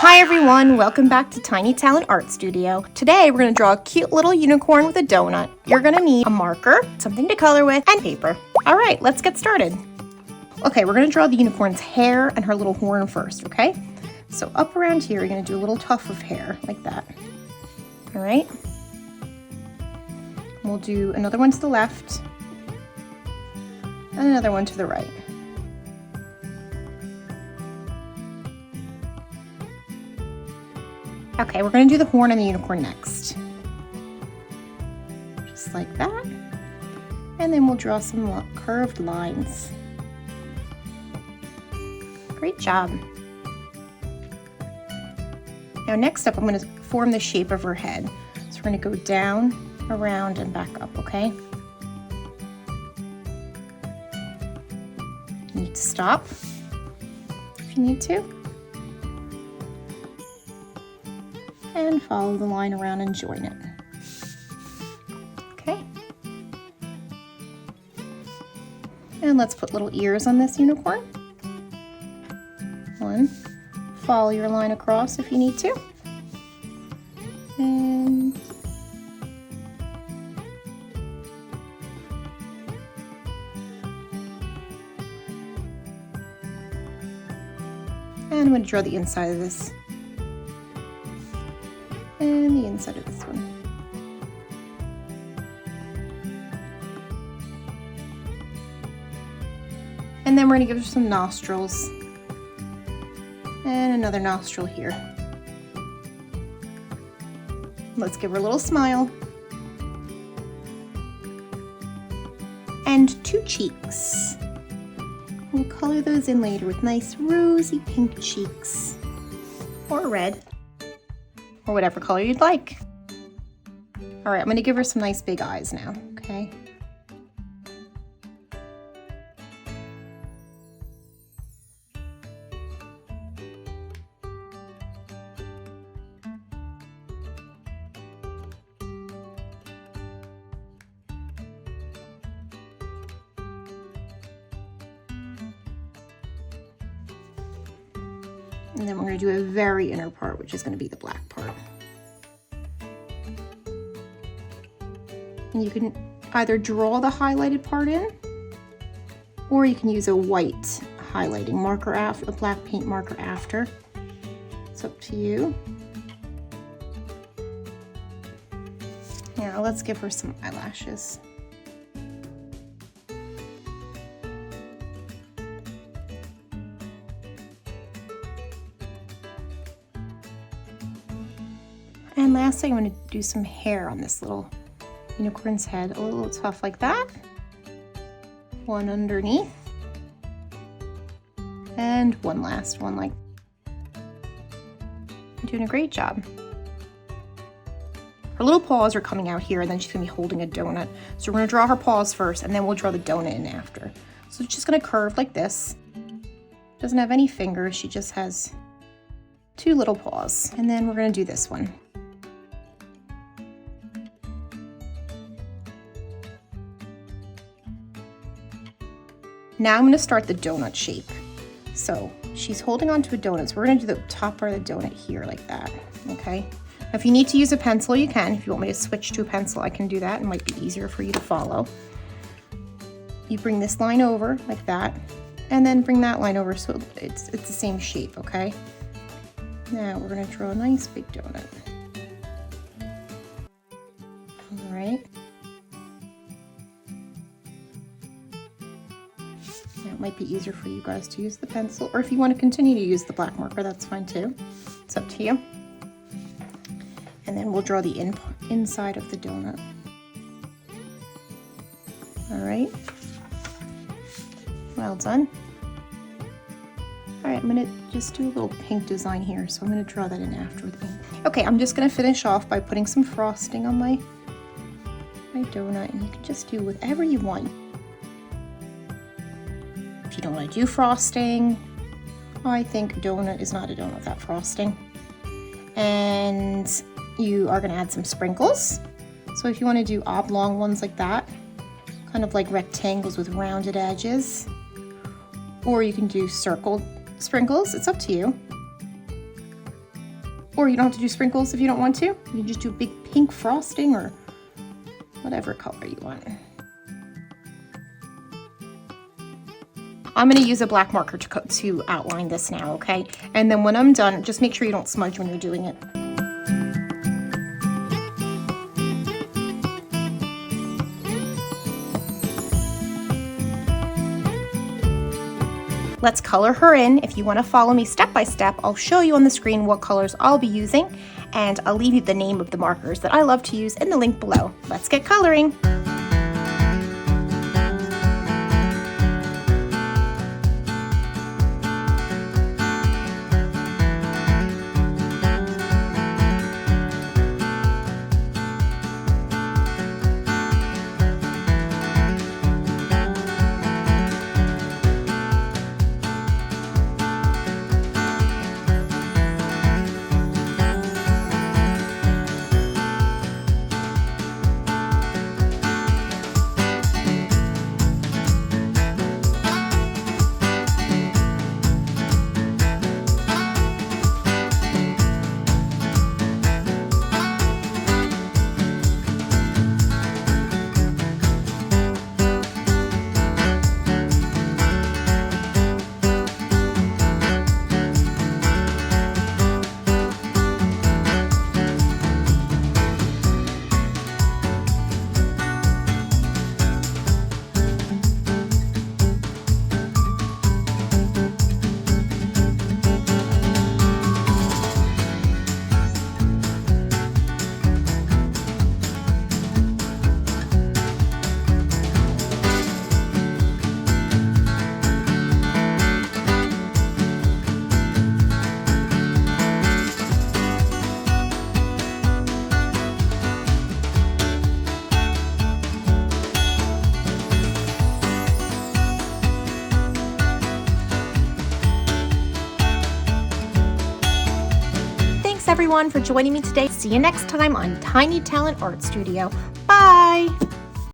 Hi everyone, welcome back to Tiny Talent Art Studio. Today we're going to draw a cute little unicorn with a donut. You're going to need a marker, something to color with, and paper. Alright, let's get started. Okay, we're going to draw the unicorn's hair and her little horn first, okay? So up around here, you're going to do a little tuft of hair, like that. Alright? We'll do another one to the left, and another one to the right. Okay, we're going to do the horn and the unicorn next. Just like that. And then we'll draw some curved lines. Great job. Now next up, I'm going to form the shape of her head. So we're going to go down, around, and back up, okay? You need to stop if you need to. And follow the line around and join it. Okay. And let's put little ears on this unicorn. One. Follow your line across if you need to. And I'm going to draw the inside of this. And the inside of this one. And then we're going to give her some nostrils. And another nostril here. Let's give her a little smile. And two cheeks. We'll color those in later with nice rosy pink cheeks. Or red. Or whatever color you'd like. All right, I'm going to give her some nice big eyes now, okay? And then we're going to do a very inner part, which is going to be the black part. And you can either draw the highlighted part in, or you can use a white highlighting marker after, a black paint marker after. It's up to you. Now let's give her some eyelashes. And lastly, I'm going to do some hair on this little unicorn's head, a little tuft like that. One underneath. And one last one like that. You're doing a great job. Her little paws are coming out here, and then she's going to be holding a donut. So we're going to draw her paws first, and then we'll draw the donut in after. So it's just going to curve like this. Doesn't have any fingers, she just has two little paws. And then we're going to do this one. Now I'm going to start the donut shape. So she's holding onto a donut, so we're going to do the top part of the donut here like that, okay? Now if you need to use a pencil, you can. If you want me to switch to a pencil, I can do that. It might be easier for you to follow. You bring this line over like that, and then bring that line over so it's the same shape, okay? Now we're going to draw a nice big donut. All right. It might be easier for you guys to use the pencil, or if you want to continue to use the black marker, that's fine too. It's up to you. And then we'll draw the inside of the donut. All right. Well done. All right, I'm going to just do a little pink design here, so I'm going to draw that in after with ink. Okay, I'm just going to finish off by putting some frosting on my donut, and you can just do whatever you want. If you don't want to do frosting, I think a donut is not a donut without frosting. And you are going to add some sprinkles. So if you want to do oblong ones like that, kind of like rectangles with rounded edges, or you can do circle sprinkles, it's up to you. Or you don't have to do sprinkles if you don't want to. You can just do a big pink frosting or whatever color you want. I'm going to use a black marker to outline this now, okay? And then when I'm done, just make sure you don't smudge when you're doing it. Let's color her in. If you want to follow me step by step, I'll show you on the screen what colors I'll be using, and I'll leave you the name of the markers that I love to use in the link below. Let's get coloring. Everyone for joining me today. See you next time on Tiny Talent Art Studio. Bye!